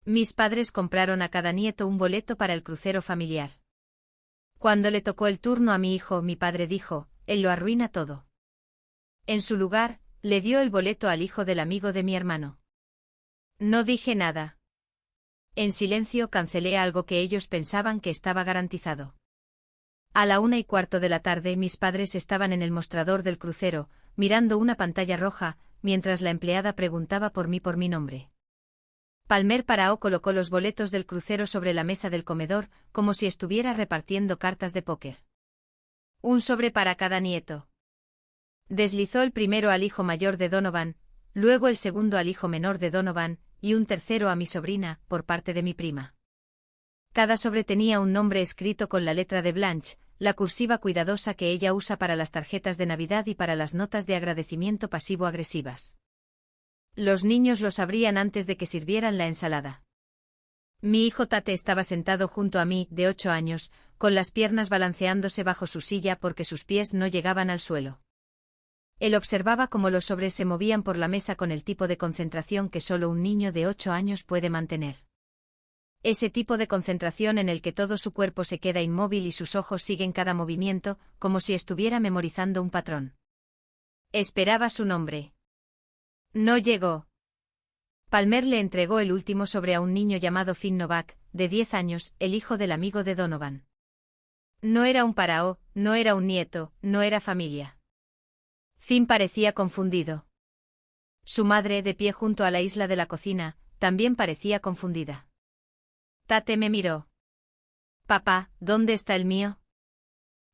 Mis padres compraron a cada nieto un boleto para el crucero familiar. Cuando le tocó el turno a mi hijo, mi padre dijo, él lo arruina todo. En su lugar, le dio el boleto al hijo del amigo de mi hermano. No dije nada. En silencio cancelé algo que ellos pensaban que estaba garantizado. A la 1:15 de la tarde mis padres estaban en el mostrador del crucero, mirando una pantalla roja, mientras la empleada preguntaba por mi nombre. Palmer Parao colocó los boletos del crucero sobre la mesa del comedor, como si estuviera repartiendo cartas de póker. Un sobre para cada nieto. Deslizó el primero al hijo mayor de Donovan, luego el segundo al hijo menor de Donovan, y un tercero a mi sobrina, por parte de mi prima. Cada sobre tenía un nombre escrito con la letra de Blanche, la cursiva cuidadosa que ella usa para las tarjetas de Navidad y para las notas de agradecimiento pasivo-agresivas. Los niños los abrían antes de que sirvieran la ensalada. Mi hijo Tate estaba sentado junto a mí, de 8 años, con las piernas balanceándose bajo su silla porque sus pies no llegaban al suelo. Él observaba cómo los sobres se movían por la mesa con el tipo de concentración que solo un niño de 8 años puede mantener. Ese tipo de concentración en el que todo su cuerpo se queda inmóvil y sus ojos siguen cada movimiento, como si estuviera memorizando un patrón. Esperaba su nombre. No llegó. Palmer le entregó el último sobre a un niño llamado Finn Novak, de 10 años, el hijo del amigo de Donovan. No era un Parao, no era un nieto, no era familia. Finn parecía confundido. Su madre, de pie junto a la isla de la cocina, también parecía confundida. Tate me miró. Papá, ¿dónde está el mío?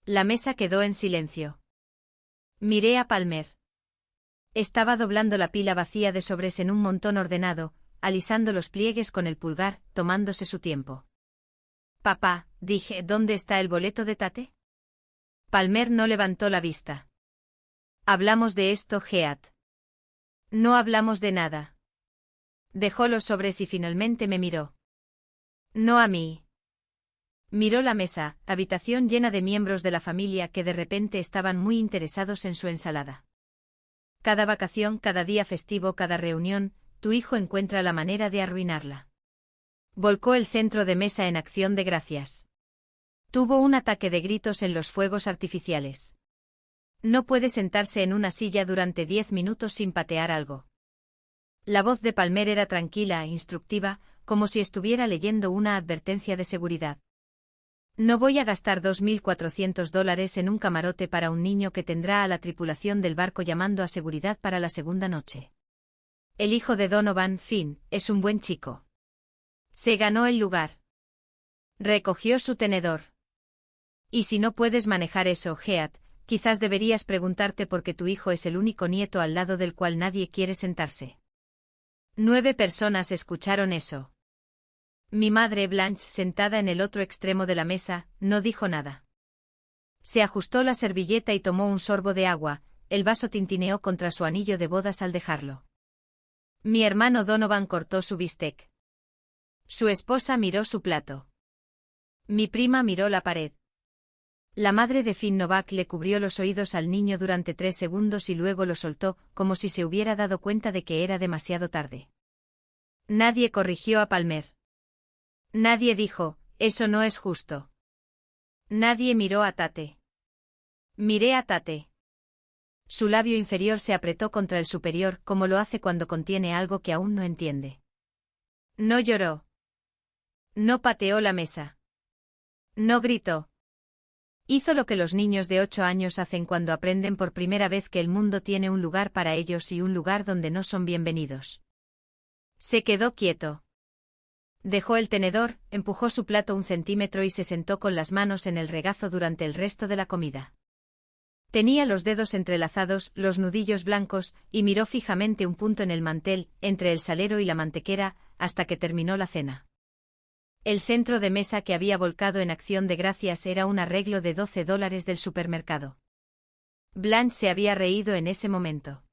La mesa quedó en silencio. Miré a Palmer. Estaba doblando la pila vacía de sobres en un montón ordenado, alisando los pliegues con el pulgar, tomándose su tiempo. Papá, dije, ¿dónde está el boleto de Tate? Palmer no levantó la vista. Hablamos de esto, Heath. No hablamos de nada. Dejó los sobres y finalmente me miró. No a mí. Miró la mesa, habitación llena de miembros de la familia que de repente estaban muy interesados en su ensalada. Cada vacación, cada día festivo, cada reunión, tu hijo encuentra la manera de arruinarla. Volcó el centro de mesa en acción de gracias. Tuvo un ataque de gritos en los fuegos artificiales. No puede sentarse en una silla durante 10 minutos sin patear algo. La voz de Palmer era tranquila e instructiva, como si estuviera leyendo una advertencia de seguridad. No voy a gastar $2.400 en un camarote para un niño que tendrá a la tripulación del barco llamando a seguridad para la segunda noche. El hijo de Donovan, Finn, es un buen chico. Se ganó el lugar. Recogió su tenedor. Y si no puedes manejar eso, Heath, quizás deberías preguntarte por qué tu hijo es el único nieto al lado del cual nadie quiere sentarse. 9 personas escucharon eso. Mi madre Blanche, sentada en el otro extremo de la mesa, no dijo nada. Se ajustó la servilleta y tomó un sorbo de agua, el vaso tintineó contra su anillo de bodas al dejarlo. Mi hermano Donovan cortó su bistec. Su esposa miró su plato. Mi prima miró la pared. La madre de Finn Novak le cubrió los oídos al niño durante 3 segundos y luego lo soltó, como si se hubiera dado cuenta de que era demasiado tarde. Nadie corrigió a Palmer. Nadie dijo, eso no es justo. Nadie miró a Tate. Miré a Tate. Su labio inferior se apretó contra el superior, como lo hace cuando contiene algo que aún no entiende. No lloró. No pateó la mesa. No gritó. Hizo lo que los niños de 8 años hacen cuando aprenden por primera vez que el mundo tiene un lugar para ellos y un lugar donde no son bienvenidos. Se quedó quieto. Dejó el tenedor, empujó su plato 1 centímetro y se sentó con las manos en el regazo durante el resto de la comida. Tenía los dedos entrelazados, los nudillos blancos, y miró fijamente un punto en el mantel, entre el salero y la mantequera, hasta que terminó la cena. El centro de mesa que había volcado en acción de gracias era un arreglo de $12 del supermercado. Blanche se había reído en ese momento.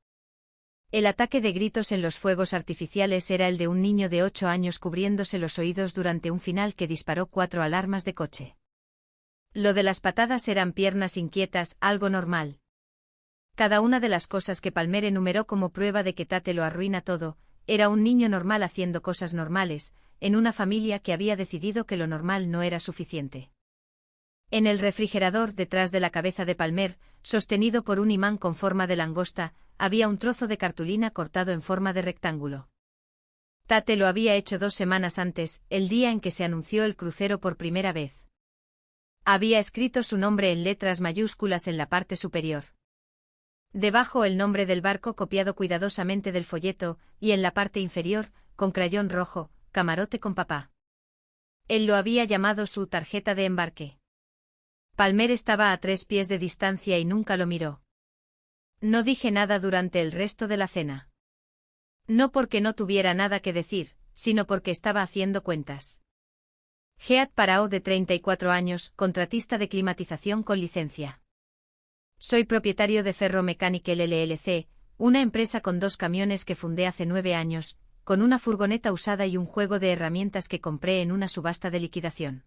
El ataque de gritos en los fuegos artificiales era el de un niño de 8 años cubriéndose los oídos durante un final que disparó 4 alarmas de coche. Lo de las patadas eran piernas inquietas, algo normal. Cada una de las cosas que Palmer enumeró como prueba de que Tate lo arruina todo, era un niño normal haciendo cosas normales, en una familia que había decidido que lo normal no era suficiente. En el refrigerador, detrás de la cabeza de Palmer, sostenido por un imán con forma de langosta, había un trozo de cartulina cortado en forma de rectángulo. Tate lo había hecho 2 semanas antes, el día en que se anunció el crucero por primera vez. Había escrito su nombre en letras mayúsculas en la parte superior. Debajo el nombre del barco copiado cuidadosamente del folleto, y en la parte inferior, con crayón rojo, camarote con papá. Él lo había llamado su tarjeta de embarque. Palmer estaba a 3 pies de distancia y nunca lo miró. No dije nada durante el resto de la cena. No porque no tuviera nada que decir, sino porque estaba haciendo cuentas. Heath Parao, de 34 años, contratista de climatización con licencia. Soy propietario de Ferromechanical LLC, una empresa con 2 camiones que fundé hace 9 años, con una furgoneta usada y un juego de herramientas que compré en una subasta de liquidación.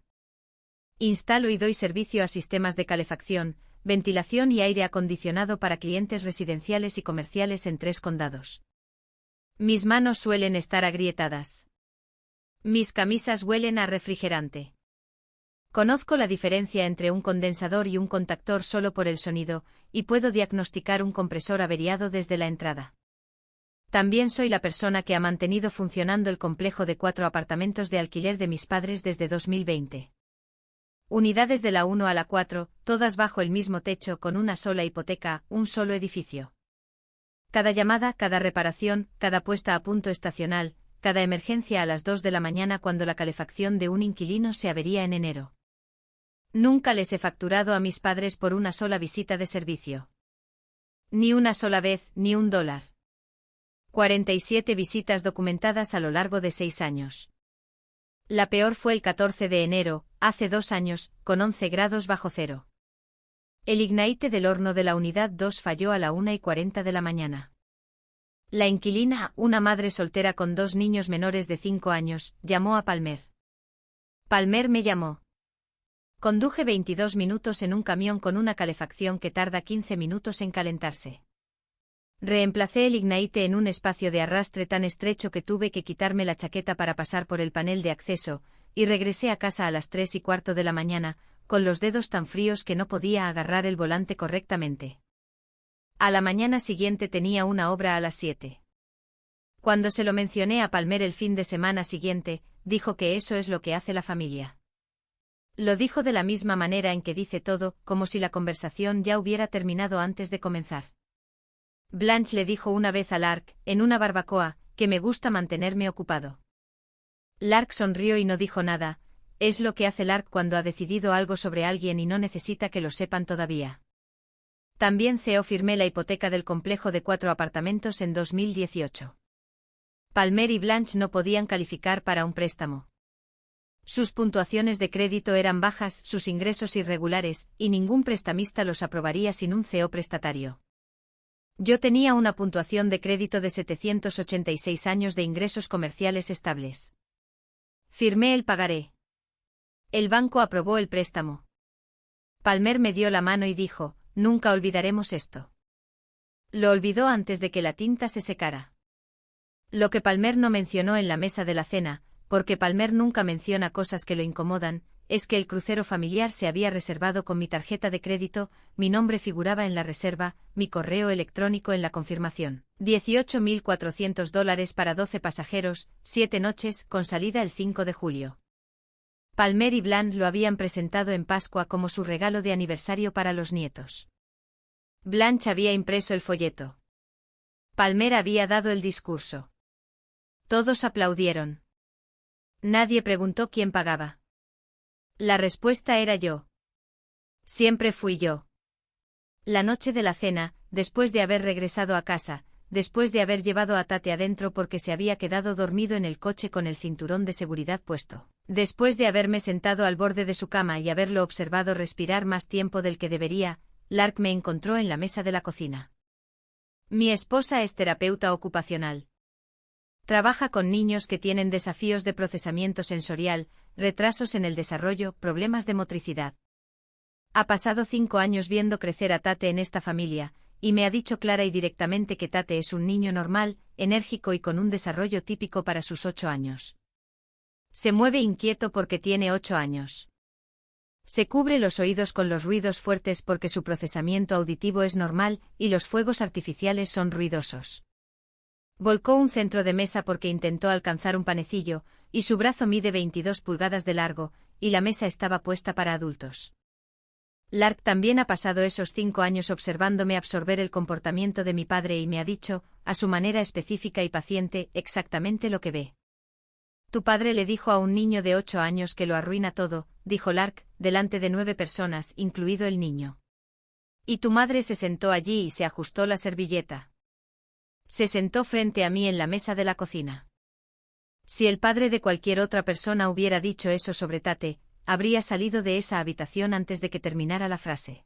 Instalo y doy servicio a sistemas de calefacción, ventilación y aire acondicionado para clientes residenciales y comerciales en 3 condados. Mis manos suelen estar agrietadas. Mis camisas huelen a refrigerante. Conozco la diferencia entre un condensador y un contactor solo por el sonido, y puedo diagnosticar un compresor averiado desde la entrada. También soy la persona que ha mantenido funcionando el complejo de 4 apartamentos de alquiler de mis padres desde 2020. Unidades de la 1 a la 4, todas bajo el mismo techo con una sola hipoteca, un solo edificio. Cada llamada, cada reparación, cada puesta a punto estacional, cada emergencia a las 2 de la mañana cuando la calefacción de un inquilino se avería en enero. Nunca les he facturado a mis padres por una sola visita de servicio. Ni una sola vez, ni $1. 47 visitas documentadas a lo largo de 6 años. La peor fue el 14 de enero, hace 2 años, con 11 grados bajo cero. El ignite del horno de la unidad 2 falló a la 1:40 de la mañana. La inquilina, una madre soltera con 2 niños menores de 5 años, llamó a Palmer. Palmer me llamó. Conduje 22 minutos en un camión con una calefacción que tarda 15 minutos en calentarse. Reemplacé el ignite en un espacio de arrastre tan estrecho que tuve que quitarme la chaqueta para pasar por el panel de acceso, y regresé a casa a las 3:15 de la mañana, con los dedos tan fríos que no podía agarrar el volante correctamente. A la mañana siguiente tenía una obra a las 7. Cuando se lo mencioné a Palmer el fin de semana siguiente, dijo que eso es lo que hace la familia. Lo dijo de la misma manera en que dice todo, como si la conversación ya hubiera terminado antes de comenzar. Blanche le dijo una vez a Lark, en una barbacoa, que me gusta mantenerme ocupado. Lark sonrió y no dijo nada. Es lo que hace Lark cuando ha decidido algo sobre alguien y no necesita que lo sepan todavía. También CEO firmé la hipoteca del complejo de 4 apartamentos en 2018. Palmer y Blanche no podían calificar para un préstamo. Sus puntuaciones de crédito eran bajas, sus ingresos irregulares, y ningún prestamista los aprobaría sin un CEO prestatario. Yo tenía una puntuación de crédito de 786 años de ingresos comerciales estables. Firmé el pagaré. El banco aprobó el préstamo. Palmer me dio la mano y dijo, nunca olvidaremos esto. Lo olvidó antes de que la tinta se secara. Lo que Palmer no mencionó en la mesa de la cena, porque Palmer nunca menciona cosas que lo incomodan, es que el crucero familiar se había reservado con mi tarjeta de crédito, mi nombre figuraba en la reserva, mi correo electrónico en la confirmación. $18.400 para 12 pasajeros, 7 noches, con salida el 5 de julio. Palmer y Blanche lo habían presentado en Pascua como su regalo de aniversario para los nietos. Blanche había impreso el folleto. Palmer había dado el discurso. Todos aplaudieron. Nadie preguntó quién pagaba. La respuesta era yo. Siempre fui yo. La noche de la cena, después de haber regresado a casa, después de haber llevado a Tate adentro porque se había quedado dormido en el coche con el cinturón de seguridad puesto, después de haberme sentado al borde de su cama y haberlo observado respirar más tiempo del que debería, Lark me encontró en la mesa de la cocina. Mi esposa es terapeuta ocupacional. Trabaja con niños que tienen desafíos de procesamiento sensorial, retrasos en el desarrollo, problemas de motricidad. Ha pasado 5 años viendo crecer a Tate en esta familia, y me ha dicho clara y directamente que Tate es un niño normal, enérgico y con un desarrollo típico para sus 8 años. Se mueve inquieto porque tiene 8 años. Se cubre los oídos con los ruidos fuertes porque su procesamiento auditivo es normal y los fuegos artificiales son ruidosos. Volcó un centro de mesa porque intentó alcanzar un panecillo, y su brazo mide 22 pulgadas de largo, y la mesa estaba puesta para adultos. Lark también ha pasado esos 5 años observándome absorber el comportamiento de mi padre y me ha dicho, a su manera específica y paciente, exactamente lo que ve. Tu padre le dijo a un niño de 8 años que lo arruina todo, dijo Lark, delante de 9 personas, incluido el niño. Y tu madre se sentó allí y se ajustó la servilleta. Se sentó frente a mí en la mesa de la cocina. Si el padre de cualquier otra persona hubiera dicho eso sobre Tate, habría salido de esa habitación antes de que terminara la frase.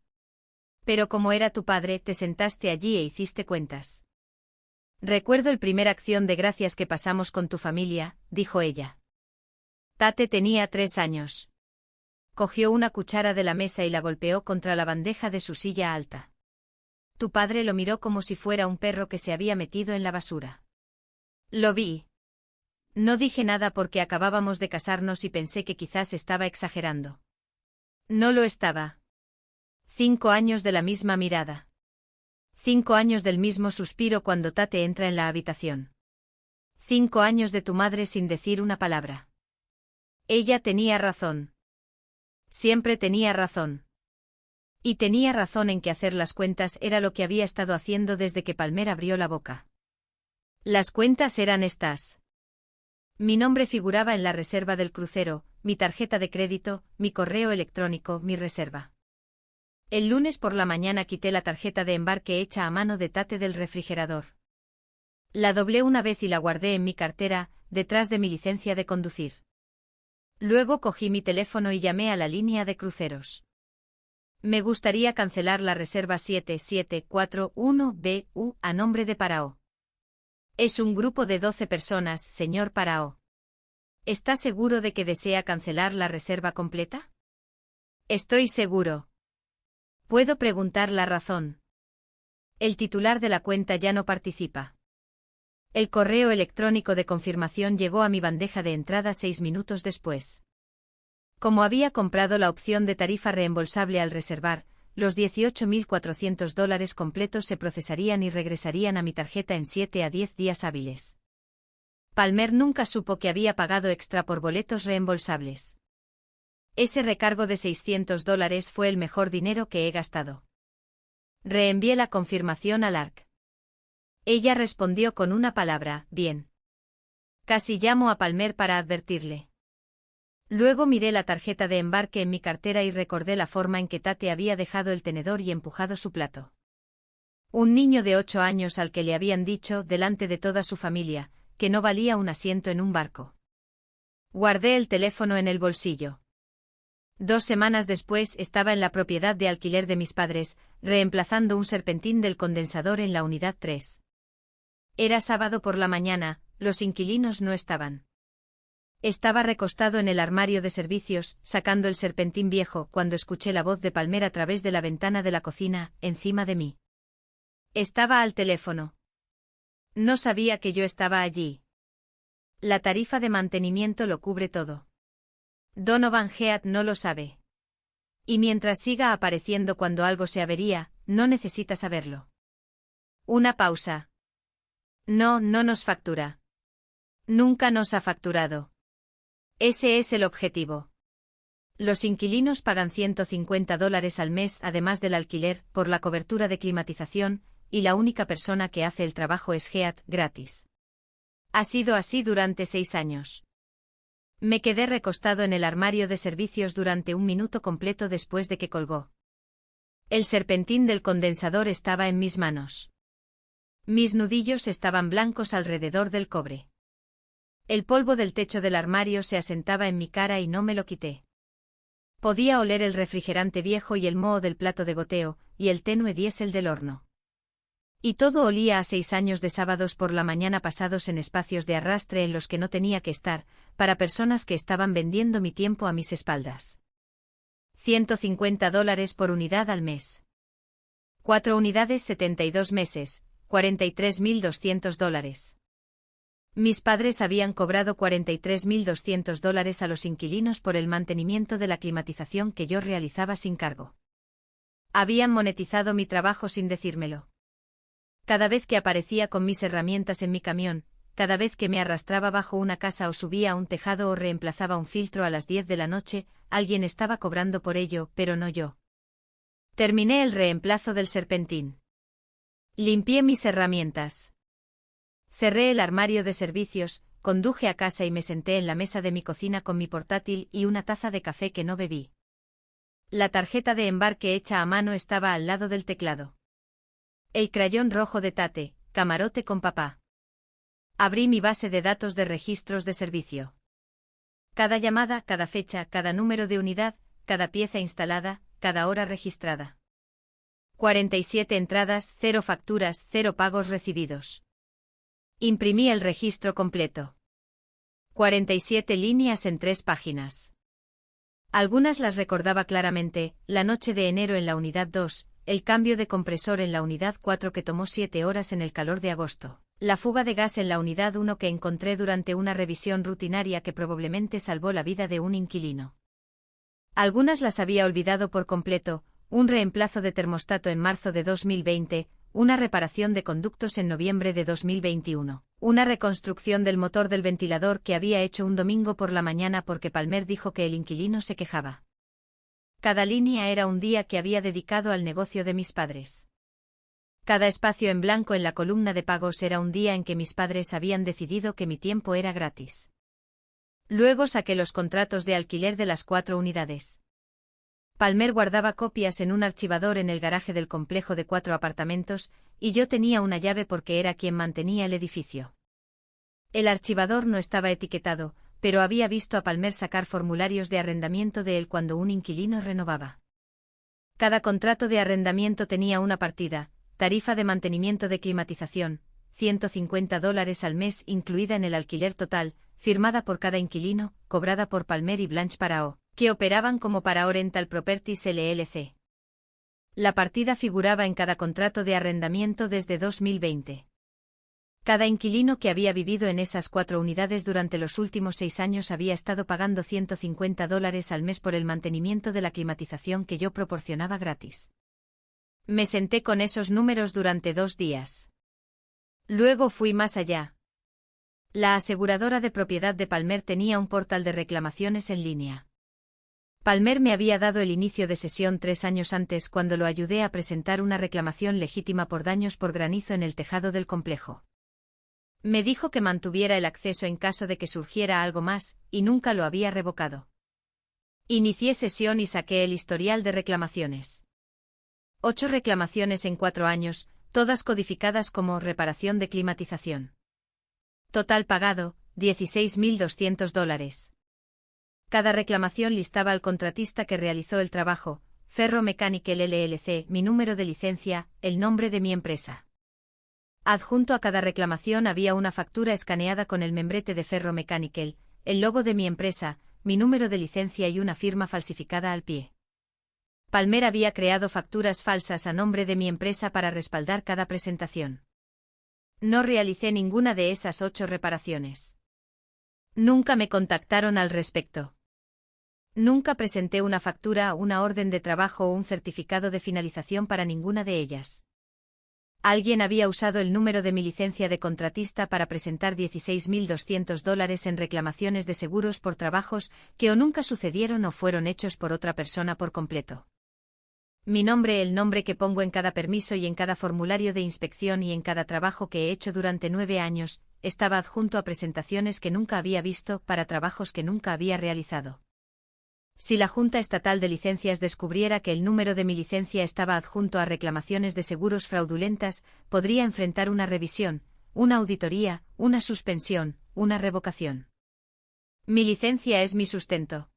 Pero como era tu padre, te sentaste allí e hiciste cuentas. Recuerdo el primer acción de gracias que pasamos con tu familia, dijo ella. Tate tenía 3 años. Cogió una cuchara de la mesa y la golpeó contra la bandeja de su silla alta. Tu padre lo miró como si fuera un perro que se había metido en la basura. Lo vi. No dije nada porque acabábamos de casarnos y pensé que quizás estaba exagerando. No lo estaba. 5 años de la misma mirada. 5 años del mismo suspiro cuando Tate entra en la habitación. 5 años de tu madre sin decir una palabra. Ella tenía razón. Siempre tenía razón. Y tenía razón en que hacer las cuentas era lo que había estado haciendo desde que Palmer abrió la boca. Las cuentas eran estas. Mi nombre figuraba en la reserva del crucero, mi tarjeta de crédito, mi correo electrónico, mi reserva. El lunes por la mañana quité la tarjeta de embarque hecha a mano de Tate del refrigerador. La doblé una vez y la guardé en mi cartera, detrás de mi licencia de conducir. Luego cogí mi teléfono y llamé a la línea de cruceros. Me gustaría cancelar la reserva 7741BU a nombre de Parao. Es un grupo de 12 personas, señor Parao. ¿Está seguro de que desea cancelar la reserva completa? Estoy seguro. ¿Puedo preguntar la razón? El titular de la cuenta ya no participa. El correo electrónico de confirmación llegó a mi bandeja de entrada 6 minutos después. Como había comprado la opción de tarifa reembolsable al reservar, los $18.400 completos se procesarían y regresarían a mi tarjeta en 7 a 10 días hábiles. Palmer nunca supo que había pagado extra por boletos reembolsables. Ese recargo de $600 fue el mejor dinero que he gastado. Reenvié la confirmación a Lark. Ella respondió con una palabra, bien. Casi llamo a Palmer para advertirle. Luego miré la tarjeta de embarque en mi cartera y recordé la forma en que Tate había dejado el tenedor y empujado su plato. Un niño de 8 años al que le habían dicho, delante de toda su familia, que no valía un asiento en un barco. Guardé el teléfono en el bolsillo. 2 semanas después estaba en la propiedad de alquiler de mis padres, reemplazando un serpentín del condensador en la unidad 3. Era sábado por la mañana, los inquilinos no estaban. Estaba recostado en el armario de servicios, sacando el serpentín viejo, cuando escuché la voz de Palmer a través de la ventana de la cocina, encima de mí. Estaba al teléfono. No sabía que yo estaba allí. La tarifa de mantenimiento lo cubre todo. Donovan Heath no lo sabe. Y mientras siga apareciendo cuando algo se avería, no necesita saberlo. Una pausa. No nos factura. Nunca nos ha facturado. Ese es el objetivo. Los inquilinos pagan $150 al mes además del alquiler, por la cobertura de climatización, y la única persona que hace el trabajo es Heath, gratis. Ha sido así durante 6 años. Me quedé recostado en el armario de servicios durante 1 minuto completo después de que colgó. El serpentín del condensador estaba en mis manos. Mis nudillos estaban blancos alrededor del cobre. El polvo del techo del armario se asentaba en mi cara y no me lo quité. Podía oler el refrigerante viejo y el moho del plato de goteo, y el tenue diésel del horno. Y todo olía a 6 años de sábados por la mañana pasados en espacios de arrastre en los que no tenía que estar, para personas que estaban vendiendo mi tiempo a mis espaldas. $150 por unidad al mes. 4 unidades 72 meses, $43.200. Mis padres habían cobrado $43.200 a los inquilinos por el mantenimiento de la climatización que yo realizaba sin cargo. Habían monetizado mi trabajo sin decírmelo. Cada vez que aparecía con mis herramientas en mi camión, cada vez que me arrastraba bajo una casa o subía a un tejado o reemplazaba un filtro a las 10 de la noche, alguien estaba cobrando por ello, pero no yo. Terminé el reemplazo del serpentín. Limpié mis herramientas. Cerré el armario de servicios, conduje a casa y me senté en la mesa de mi cocina con mi portátil y una taza de café que no bebí. La tarjeta de embarque hecha a mano estaba al lado del teclado. El crayón rojo de Tate, camarote con papá. Abrí mi base de datos de registros de servicio. Cada llamada, cada fecha, cada número de unidad, cada pieza instalada, cada hora registrada. 47 entradas, 0 facturas, 0 pagos recibidos. Imprimí el registro completo. 47 líneas en 3 páginas. Algunas las recordaba claramente: la noche de enero en la unidad 2, el cambio de compresor en la unidad 4 que tomó 7 horas en el calor de agosto, la fuga de gas en la unidad 1 que encontré durante una revisión rutinaria que probablemente salvó la vida de un inquilino. Algunas las había olvidado por completo: un reemplazo de termostato en marzo de 2020, una reparación de conductos en noviembre de 2021, una reconstrucción del motor del ventilador que había hecho un domingo por la mañana porque Palmer dijo que el inquilino se quejaba. Cada línea era un día que había dedicado al negocio de mis padres. Cada espacio en blanco en la columna de pagos era un día en que mis padres habían decidido que mi tiempo era gratis. Luego saqué los contratos de alquiler de las 4 unidades. Palmer guardaba copias en un archivador en el garaje del complejo de 4 apartamentos, y yo tenía una llave porque era quien mantenía el edificio. El archivador no estaba etiquetado, pero había visto a Palmer sacar formularios de arrendamiento de él cuando un inquilino renovaba. Cada contrato de arrendamiento tenía una partida: tarifa de mantenimiento de climatización, $150 al mes incluida en el alquiler total, firmada por cada inquilino, cobrada por Palmer y Blanche Parao, que operaban como Parao Rental Properties LLC. La partida figuraba en cada contrato de arrendamiento desde 2020. Cada inquilino que había vivido en esas 4 unidades durante los últimos 6 años había estado pagando $150 al mes por el mantenimiento de la climatización que yo proporcionaba gratis. Me senté con esos números durante 2 días. Luego fui más allá. La aseguradora de propiedad de Palmer tenía un portal de reclamaciones en línea. Palmer me había dado el inicio de sesión 3 años antes cuando lo ayudé a presentar una reclamación legítima por daños por granizo en el tejado del complejo. Me dijo que mantuviera el acceso en caso de que surgiera algo más, y nunca lo había revocado. Inicié sesión y saqué el historial de reclamaciones. 8 reclamaciones en 4 años, todas codificadas como reparación de climatización. Total pagado, $16.200. Cada reclamación listaba al contratista que realizó el trabajo: Ferro Mechanical LLC, mi número de licencia, el nombre de mi empresa. Adjunto a cada reclamación había una factura escaneada con el membrete de Ferro Mechanical, el logo de mi empresa, mi número de licencia y una firma falsificada al pie. Palmer había creado facturas falsas a nombre de mi empresa para respaldar cada presentación. No realicé ninguna de esas 8 reparaciones. Nunca me contactaron al respecto. Nunca presenté una factura, una orden de trabajo o un certificado de finalización para ninguna de ellas. Alguien había usado el número de mi licencia de contratista para presentar $16.200 en reclamaciones de seguros por trabajos que o nunca sucedieron o fueron hechos por otra persona por completo. Mi nombre, el nombre que pongo en cada permiso y en cada formulario de inspección y en cada trabajo que he hecho durante 9 años, estaba adjunto a presentaciones que nunca había visto para trabajos que nunca había realizado. Si la Junta Estatal de Licencias descubriera que el número de mi licencia estaba adjunto a reclamaciones de seguros fraudulentas, podría enfrentar una revisión, una auditoría, una suspensión, una revocación. Mi licencia es mi sustento.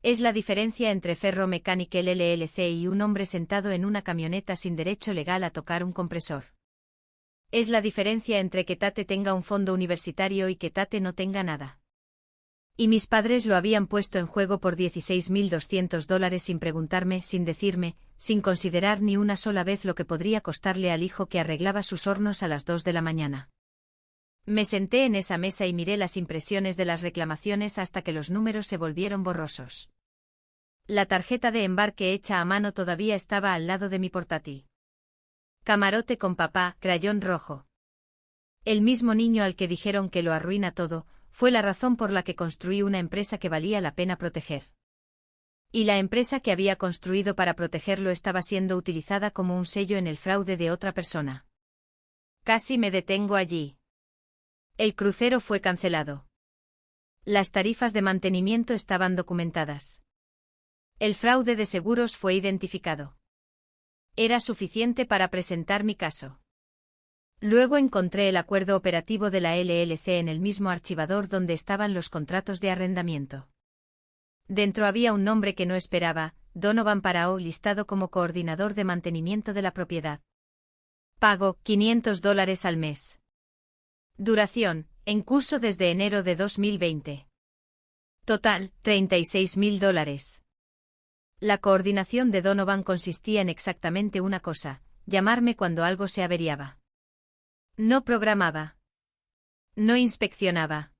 Es la diferencia entre Ferro Mechanical LLC y un hombre sentado en una camioneta sin derecho legal a tocar un compresor. Es la diferencia entre que Tate tenga un fondo universitario y que Tate no tenga nada. Y mis padres lo habían puesto en juego por $16.200 sin preguntarme, sin decirme, sin considerar ni una sola vez lo que podría costarle al hijo que arreglaba sus hornos a las 2 de la mañana. Me senté en esa mesa y miré las impresiones de las reclamaciones hasta que los números se volvieron borrosos. La tarjeta de embarque hecha a mano todavía estaba al lado de mi portátil. Camarote con papá, crayón rojo. El mismo niño al que dijeron que lo arruina todo, fue la razón por la que construí una empresa que valía la pena proteger. Y la empresa que había construido para protegerlo estaba siendo utilizada como un sello en el fraude de otra persona. Casi me detengo allí. El crucero fue cancelado. Las tarifas de mantenimiento estaban documentadas. El fraude de seguros fue identificado. Era suficiente para presentar mi caso. Luego encontré el acuerdo operativo de la LLC en el mismo archivador donde estaban los contratos de arrendamiento. Dentro había un nombre que no esperaba, Donovan Parao, listado como coordinador de mantenimiento de la propiedad. Pago, $500 al mes. Duración, en curso desde enero de 2020. Total, $36.000. La coordinación de Donovan consistía en exactamente una cosa: llamarme cuando algo se averiaba. No programaba. No inspeccionaba.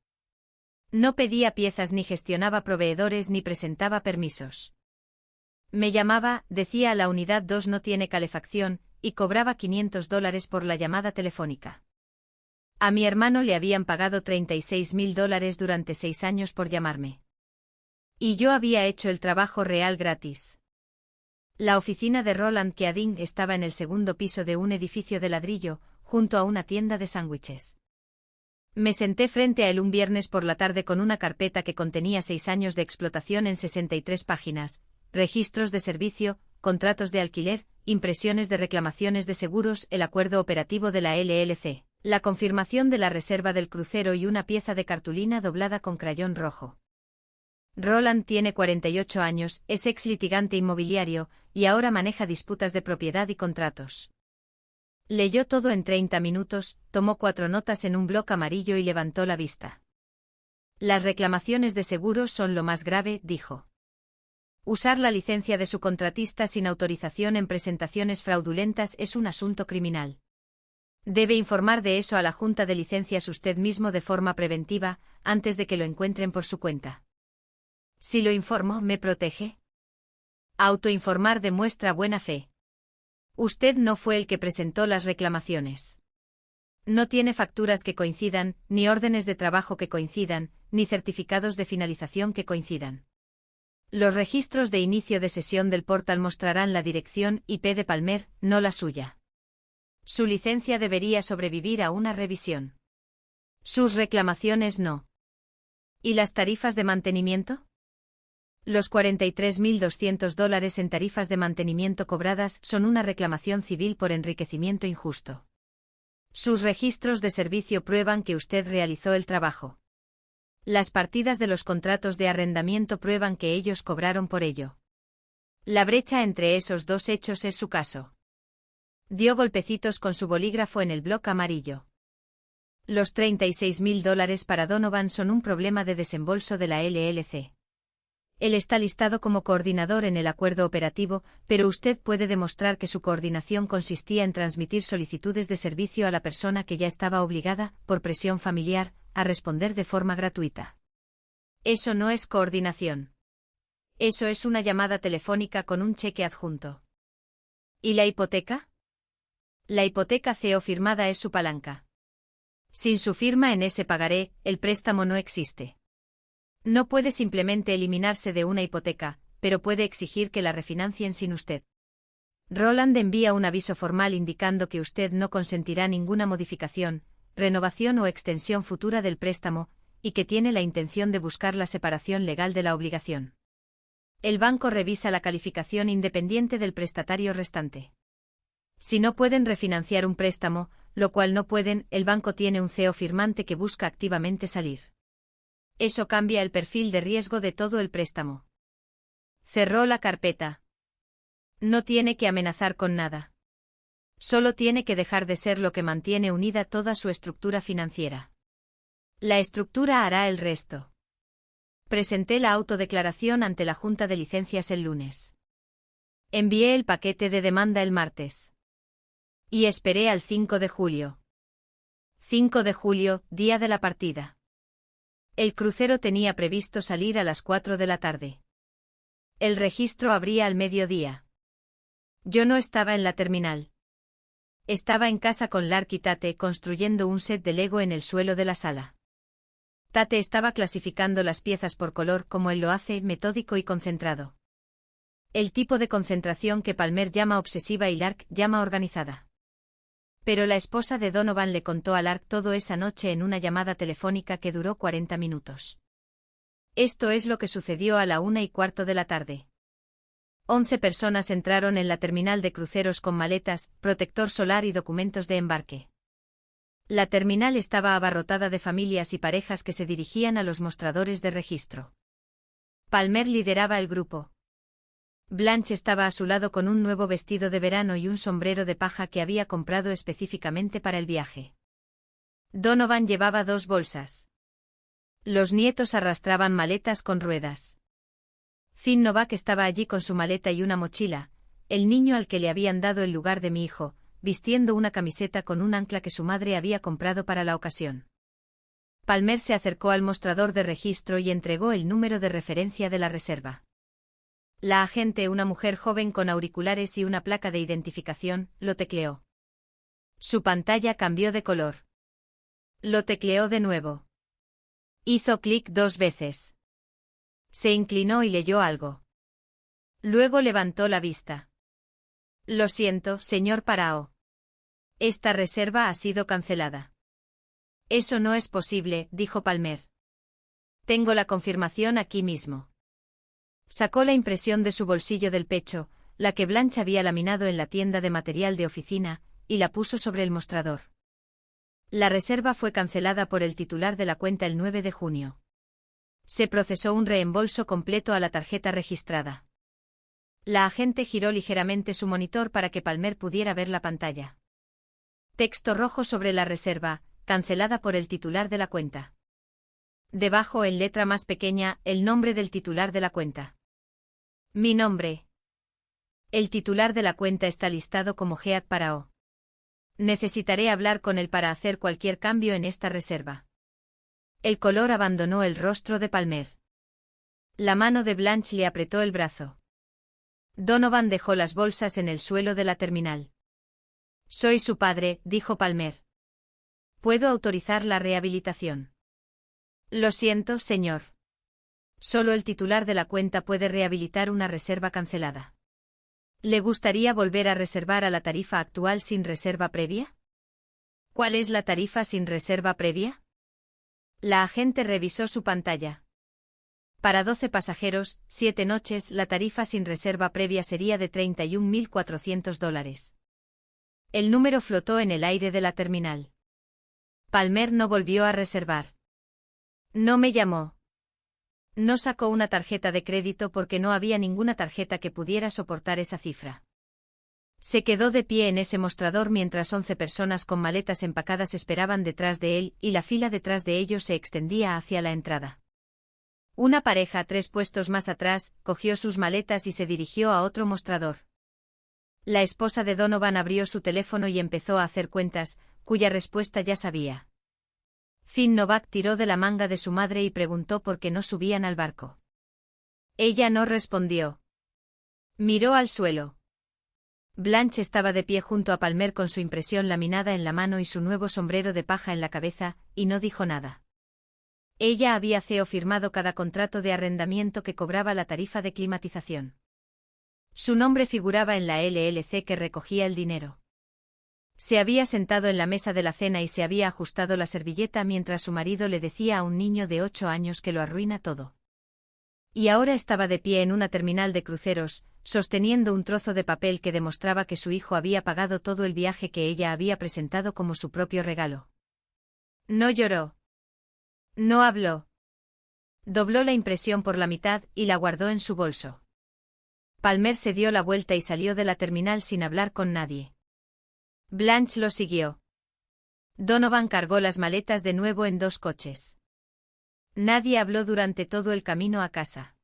No pedía piezas ni gestionaba proveedores ni presentaba permisos. Me llamaba, decía a la unidad 2 no tiene calefacción, y cobraba $500 por la llamada telefónica. A mi hermano le habían pagado $36.000 durante 6 años por llamarme. Y yo había hecho el trabajo real gratis. La oficina de Roland Keating estaba en el segundo piso de un edificio de ladrillo, junto a una tienda de sándwiches. Me senté frente a él un viernes por la tarde con una carpeta que contenía 6 años de explotación en 63 páginas, registros de servicio, contratos de alquiler, impresiones de reclamaciones de seguros, el acuerdo operativo de la LLC, la confirmación de la reserva del crucero y una pieza de cartulina doblada con crayón rojo. Roland tiene 48 años, es ex litigante inmobiliario, y ahora maneja disputas de propiedad y contratos. Leyó todo en 30 minutos, tomó 4 notas en un bloc amarillo y levantó la vista. Las reclamaciones de seguros son lo más grave, dijo. Usar la licencia de su contratista sin autorización en presentaciones fraudulentas es un asunto criminal. Debe informar de eso a la Junta de Licencias usted mismo de forma preventiva, antes de que lo encuentren por su cuenta. Si lo informo, ¿me protege? Autoinformar demuestra buena fe. Usted no fue el que presentó las reclamaciones. No tiene facturas que coincidan, ni órdenes de trabajo que coincidan, ni certificados de finalización que coincidan. Los registros de inicio de sesión del portal mostrarán la dirección IP de Palmer, no la suya. Su licencia debería sobrevivir a una revisión. Sus reclamaciones no. ¿Y las tarifas de mantenimiento? Los $43.200 en tarifas de mantenimiento cobradas son una reclamación civil por enriquecimiento injusto. Sus registros de servicio prueban que usted realizó el trabajo. Las partidas de los contratos de arrendamiento prueban que ellos cobraron por ello. La brecha entre esos dos hechos es su caso. Dio golpecitos con su bolígrafo en el bloc amarillo. Los $36.000 para Donovan son un problema de desembolso de la LLC. Él está listado como coordinador en el acuerdo operativo, pero usted puede demostrar que su coordinación consistía en transmitir solicitudes de servicio a la persona que ya estaba obligada, por presión familiar, a responder de forma gratuita. Eso no es coordinación. Eso es una llamada telefónica con un cheque adjunto. ¿Y la hipoteca? La hipoteca CEO firmada es su palanca. Sin su firma en ese pagaré, el préstamo no existe. No puede simplemente eliminarse de una hipoteca, pero puede exigir que la refinancien sin usted. Roland envía un aviso formal indicando que usted no consentirá ninguna modificación, renovación o extensión futura del préstamo, y que tiene la intención de buscar la separación legal de la obligación. El banco revisa la calificación independiente del prestatario restante. Si no pueden refinanciar un préstamo, lo cual no pueden, el banco tiene un CEO firmante que busca activamente salir. Eso cambia el perfil de riesgo de todo el préstamo. Cerró la carpeta. No tiene que amenazar con nada. Solo tiene que dejar de ser lo que mantiene unida toda su estructura financiera. La estructura hará el resto. Presenté la autodeclaración ante la Junta de Licencias el lunes. Envié el paquete de demanda el martes. Y esperé al 5 de julio. 5 de julio, día de la partida. El crucero tenía previsto salir a las 4 de la tarde. El registro abría al mediodía. Yo no estaba en la terminal. Estaba en casa con Lark y Tate construyendo un set de Lego en el suelo de la sala. Tate estaba clasificando las piezas por color como él lo hace, metódico y concentrado. El tipo de concentración que Palmer llama obsesiva y Lark llama organizada. Pero la esposa de Donovan le contó a Lark todo esa noche en una llamada telefónica que duró 40 minutos. Esto es lo que sucedió a la 1:15 de la tarde. 11 personas entraron en la terminal de cruceros con maletas, protector solar y documentos de embarque. La terminal estaba abarrotada de familias y parejas que se dirigían a los mostradores de registro. Palmer lideraba el grupo. Blanche estaba a su lado con un nuevo vestido de verano y un sombrero de paja que había comprado específicamente para el viaje. Donovan llevaba 2 bolsas. Los nietos arrastraban maletas con ruedas. Finn Novak estaba allí con su maleta y una mochila, el niño al que le habían dado el lugar de mi hijo, vistiendo una camiseta con un ancla que su madre había comprado para la ocasión. Palmer se acercó al mostrador de registro y entregó el número de referencia de la reserva. La agente, una mujer joven con auriculares y una placa de identificación, lo tecleó. Su pantalla cambió de color. Lo tecleó de nuevo. Hizo clic 2 veces. Se inclinó y leyó algo. Luego levantó la vista. Lo siento, señor Parao. Esta reserva ha sido cancelada. Eso no es posible, dijo Palmer. Tengo la confirmación aquí mismo. Sacó la impresión de su bolsillo del pecho, la que Blanche había laminado en la tienda de material de oficina, y la puso sobre el mostrador. La reserva fue cancelada por el titular de la cuenta el 9 de junio. Se procesó un reembolso completo a la tarjeta registrada. La agente giró ligeramente su monitor para que Palmer pudiera ver la pantalla. Texto rojo sobre la reserva, cancelada por el titular de la cuenta. Debajo, en letra más pequeña, el nombre del titular de la cuenta. Mi nombre. El titular de la cuenta está listado como Head Parao. Necesitaré hablar con él para hacer cualquier cambio en esta reserva. El color abandonó el rostro de Palmer. La mano de Blanche le apretó el brazo. Donovan dejó las bolsas en el suelo de la terminal. Soy su padre, dijo Palmer. ¿Puedo autorizar la rehabilitación? Lo siento, señor. Solo el titular de la cuenta puede rehabilitar una reserva cancelada. ¿Le gustaría volver a reservar a la tarifa actual sin reserva previa? ¿Cuál es la tarifa sin reserva previa? La agente revisó su pantalla. Para 12 pasajeros, 7 noches, la tarifa sin reserva previa sería de $31.400. El número flotó en el aire de la terminal. Palmer no volvió a reservar. No me llamó. No sacó una tarjeta de crédito porque no había ninguna tarjeta que pudiera soportar esa cifra. Se quedó de pie en ese mostrador mientras 11 personas con maletas empacadas esperaban detrás de él y la fila detrás de ellos se extendía hacia la entrada. Una pareja 3 puestos más atrás cogió sus maletas y se dirigió a otro mostrador. La esposa de Donovan abrió su teléfono y empezó a hacer cuentas, cuya respuesta ya sabía. Finn Novak tiró de la manga de su madre y preguntó por qué no subían al barco. Ella no respondió. Miró al suelo. Blanche estaba de pie junto a Palmer con su impresión laminada en la mano y su nuevo sombrero de paja en la cabeza, y no dijo nada. Ella había firmado cada contrato de arrendamiento que cobraba la tarifa de climatización. Su nombre figuraba en la LLC que recogía el dinero. Se había sentado en la mesa de la cena y se había ajustado la servilleta mientras su marido le decía a un niño de 8 años que lo arruina todo. Y ahora estaba de pie en una terminal de cruceros, sosteniendo un trozo de papel que demostraba que su hijo había pagado todo el viaje que ella había presentado como su propio regalo. No lloró. No habló. Dobló la impresión por la mitad y la guardó en su bolso. Palmer se dio la vuelta y salió de la terminal sin hablar con nadie. Blanche lo siguió. Donovan cargó las maletas de nuevo en 2 coches. Nadie habló durante todo el camino a casa.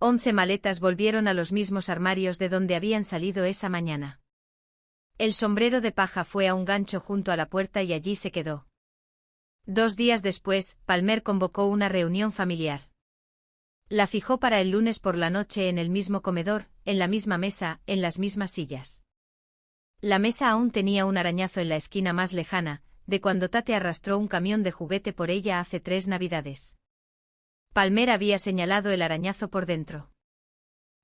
11 maletas volvieron a los mismos armarios de donde habían salido esa mañana. El sombrero de paja fue a un gancho junto a la puerta y allí se quedó. 2 días después, Palmer convocó una reunión familiar. La fijó para el lunes por la noche en el mismo comedor, en la misma mesa, en las mismas sillas. La mesa aún tenía un arañazo en la esquina más lejana, de cuando Tate arrastró un camión de juguete por ella hace 3 Navidades. Palmer había señalado el arañazo por dentro.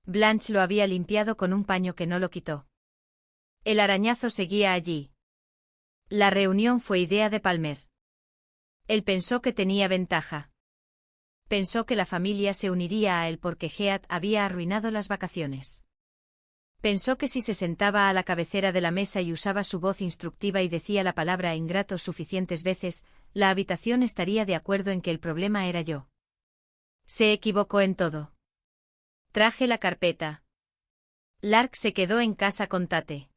Blanche lo había limpiado con un paño que no lo quitó. El arañazo seguía allí. La reunión fue idea de Palmer. Él pensó que tenía ventaja. Pensó que la familia se uniría a él porque Heath había arruinado las vacaciones. Pensó que si se sentaba a la cabecera de la mesa y usaba su voz instructiva y decía la palabra ingrato suficientes veces, la habitación estaría de acuerdo en que el problema era yo. Se equivocó en todo. Traje la carpeta. Lark se quedó en casa con Tate.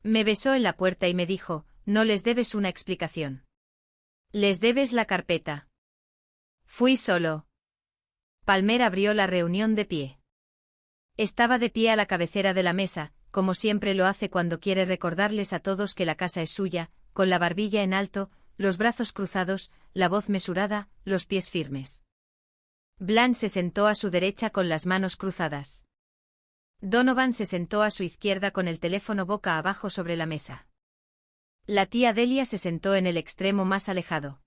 Me besó en la puerta y me dijo, no les debes una explicación. Les debes la carpeta. Fui solo. Palmer abrió la reunión de pie. Estaba de pie a la cabecera de la mesa, como siempre lo hace cuando quiere recordarles a todos que la casa es suya, con la barbilla en alto, los brazos cruzados, la voz mesurada, los pies firmes. Blanche se sentó a su derecha con las manos cruzadas. Donovan se sentó a su izquierda con el teléfono boca abajo sobre la mesa. La tía Delia se sentó en el extremo más alejado.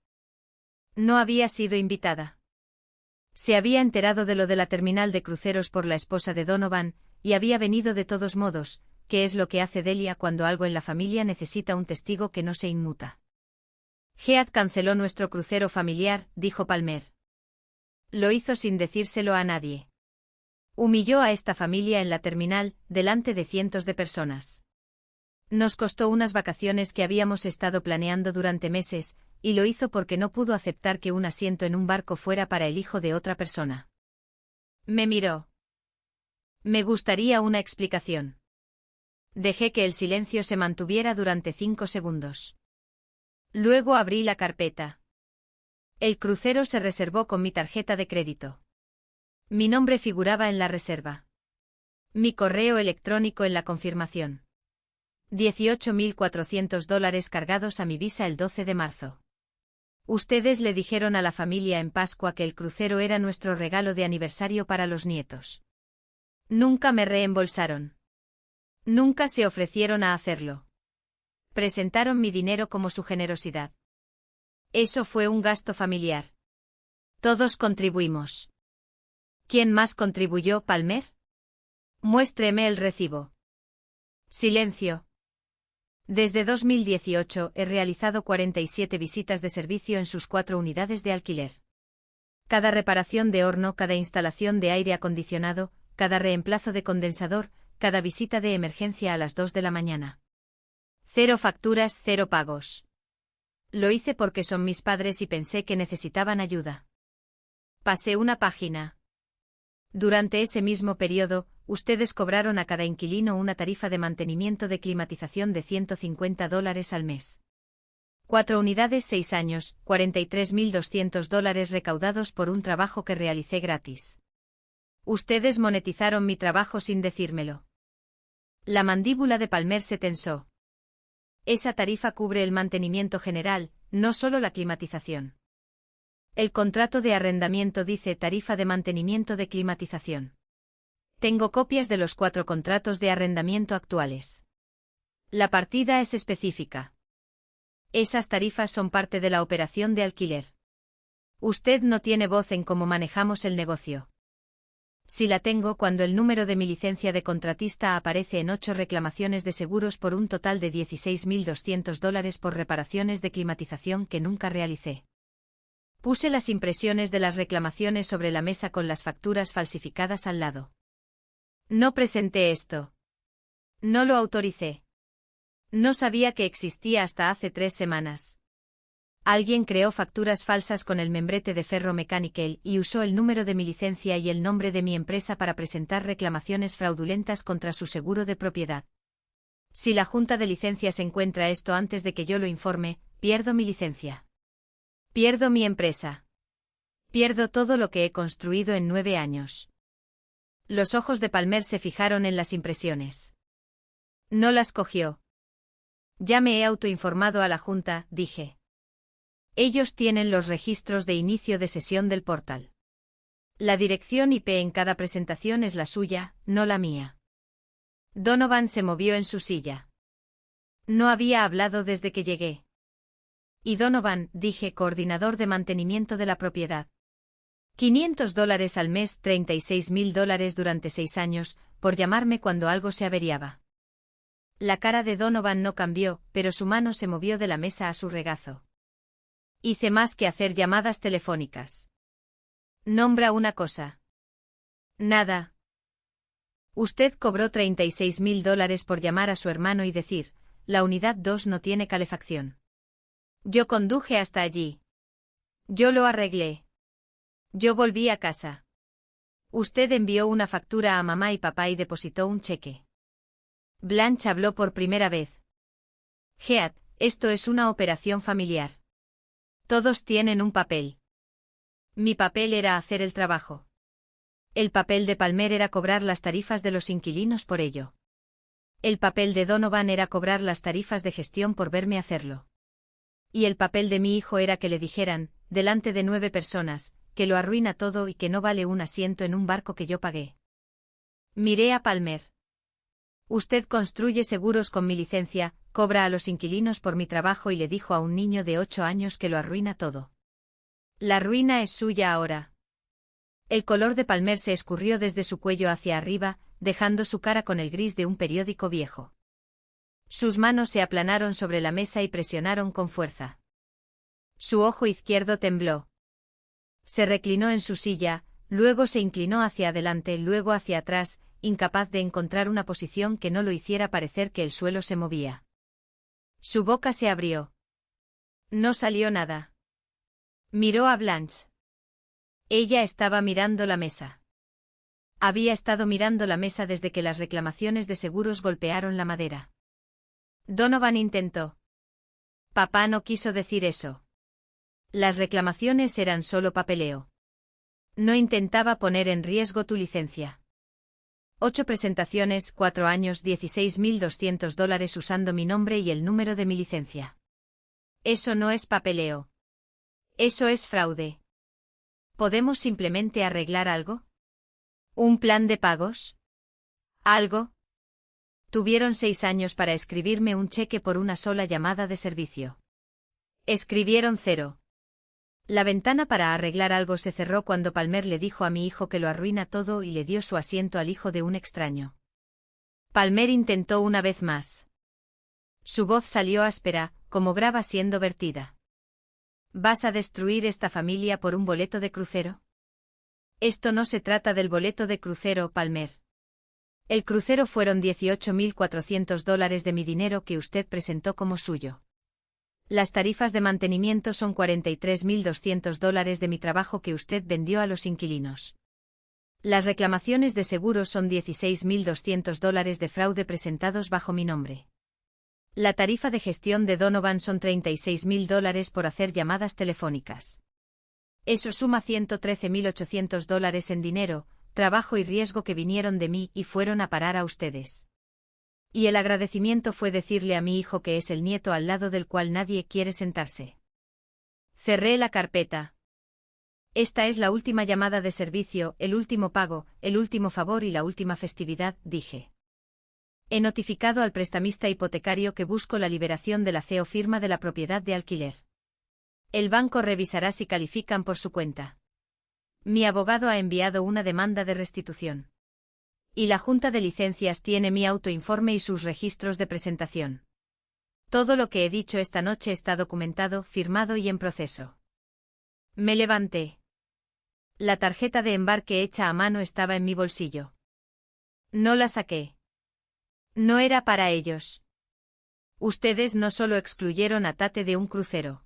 No había sido invitada. Se había enterado de lo de la terminal de cruceros por la esposa de Donovan, y había venido de todos modos, que es lo que hace Delia cuando algo en la familia necesita un testigo que no se inmuta. Heath canceló nuestro crucero familiar, dijo Palmer. Lo hizo sin decírselo a nadie. Humilló a esta familia en la terminal, delante de cientos de personas. Nos costó unas vacaciones que habíamos estado planeando durante meses, y lo hizo porque no pudo aceptar que un asiento en un barco fuera para el hijo de otra persona. Me miró. Me gustaría una explicación. Dejé que el silencio se mantuviera durante 5 segundos. Luego abrí la carpeta. El crucero se reservó con mi tarjeta de crédito. Mi nombre figuraba en la reserva. Mi correo electrónico en la confirmación. $18.400 cargados a mi visa el 12 de marzo. Ustedes le dijeron a la familia en Pascua que el crucero era nuestro regalo de aniversario para los nietos. Nunca me reembolsaron. Nunca se ofrecieron a hacerlo. Presentaron mi dinero como su generosidad. Eso fue un gasto familiar. Todos contribuimos. ¿Quién más contribuyó, Palmer? Muéstreme el recibo. Silencio. Desde 2018 he realizado 47 visitas de servicio en sus 4 unidades de alquiler. Cada reparación de horno, cada instalación de aire acondicionado, cada reemplazo de condensador, cada visita de emergencia a las 2 de la mañana. 0 facturas, 0 pagos. Lo hice porque son mis padres y pensé que necesitaban ayuda. Pasé una página. Durante ese mismo periodo, ustedes cobraron a cada inquilino una tarifa de mantenimiento de climatización de $150 al mes. 4 unidades, 6 años, $43.200 recaudados por un trabajo que realicé gratis. Ustedes monetizaron mi trabajo sin decírmelo. La mandíbula de Palmer se tensó. Esa tarifa cubre el mantenimiento general, no solo la climatización. El contrato de arrendamiento dice tarifa de mantenimiento de climatización. Tengo copias de los 4 contratos de arrendamiento actuales. La partida es específica. Esas tarifas son parte de la operación de alquiler. Usted no tiene voz en cómo manejamos el negocio. Si la tengo cuando el número de mi licencia de contratista aparece en 8 reclamaciones de seguros por un total de $16.200 por reparaciones de climatización que nunca realicé. Puse las impresiones de las reclamaciones sobre la mesa con las facturas falsificadas al lado. No presenté esto. No lo autoricé. No sabía que existía hasta hace 3 semanas. Alguien creó facturas falsas con el membrete de Ferro Mechanical y usó el número de mi licencia y el nombre de mi empresa para presentar reclamaciones fraudulentas contra su seguro de propiedad. Si la Junta de Licencias encuentra esto antes de que yo lo informe, pierdo mi licencia. Pierdo mi empresa. Pierdo todo lo que he construido en 9 años. Los ojos de Palmer se fijaron en las impresiones. No las cogió. Ya me he autoinformado a la Junta, dije. Ellos tienen los registros de inicio de sesión del portal. La dirección IP en cada presentación es la suya, no la mía. Donovan se movió en su silla. No había hablado desde que llegué. Y Donovan, dije, coordinador de mantenimiento de la propiedad. $500 al mes, $36.000 durante 6 años, por llamarme cuando algo se averiaba. La cara de Donovan no cambió, pero su mano se movió de la mesa a su regazo. Hice más que hacer llamadas telefónicas. Nombra una cosa. Nada. Usted cobró $36.000 por llamar a su hermano y decir, la unidad 2 no tiene calefacción. Yo conduje hasta allí. Yo lo arreglé. Yo volví a casa. Usted envió una factura a mamá y papá y depositó un cheque. Blanche habló por primera vez. Heath, esto es una operación familiar. Todos tienen un papel. Mi papel era hacer el trabajo. El papel de Palmer era cobrar las tarifas de los inquilinos por ello. El papel de Donovan era cobrar las tarifas de gestión por verme hacerlo. Y el papel de mi hijo era que le dijeran, delante de 9 personas, que lo arruina todo y que no vale un asiento en un barco que yo pagué. Miré a Palmer. Usted construye seguros con mi licencia, cobra a los inquilinos por mi trabajo y le dijo a un niño de 8 años que lo arruina todo. La ruina es suya ahora. El color de Palmer se escurrió desde su cuello hacia arriba, dejando su cara con el gris de un periódico viejo. Sus manos se aplanaron sobre la mesa y presionaron con fuerza. Su ojo izquierdo tembló. Se reclinó en su silla, luego se inclinó hacia adelante, luego hacia atrás, incapaz de encontrar una posición que no lo hiciera parecer que el suelo se movía. Su boca se abrió. No salió nada. Miró a Blanche. Ella estaba mirando la mesa. Había estado mirando la mesa desde que las reclamaciones de seguros golpearon la madera. Donovan intentó. Papá no quiso decir eso. Las reclamaciones eran solo papeleo. No intentaba poner en riesgo tu licencia. 8 presentaciones, 4 años, $16.200 usando mi nombre y el número de mi licencia. Eso no es papeleo. Eso es fraude. ¿Podemos simplemente arreglar algo? ¿Un plan de pagos? ¿Algo? Tuvieron 6 años para escribirme un cheque por una sola llamada de servicio. Escribieron 0. La ventana para arreglar algo se cerró cuando Palmer le dijo a mi hijo que lo arruina todo y le dio su asiento al hijo de un extraño. Palmer intentó una vez más. Su voz salió áspera, como grava siendo vertida. ¿Vas a destruir esta familia por un boleto de crucero? Esto no se trata del boleto de crucero, Palmer. El crucero fueron $18.400 de mi dinero que usted presentó como suyo. Las tarifas de mantenimiento son $43.200 de mi trabajo que usted vendió a los inquilinos. Las reclamaciones de seguros son $16.200 de fraude presentados bajo mi nombre. La tarifa de gestión de Donovan son $36.000 por hacer llamadas telefónicas. Eso suma $113.800 en dinero, trabajo y riesgo que vinieron de mí y fueron a parar a ustedes. Y el agradecimiento fue decirle a mi hijo que es el nieto al lado del cual nadie quiere sentarse. Cerré la carpeta. Esta es la última llamada de servicio, el último pago, el último favor y la última festividad, dije. He notificado al prestamista hipotecario que busco la liberación de la CEO firma de la propiedad de alquiler. El banco revisará si califican por su cuenta. Mi abogado ha enviado una demanda de restitución. Y la Junta de Licencias tiene mi autoinforme y sus registros de presentación. Todo lo que he dicho esta noche está documentado, firmado y en proceso. Me levanté. La tarjeta de embarque hecha a mano estaba en mi bolsillo. No la saqué. No era para ellos. Ustedes no solo excluyeron a Tate de un crucero.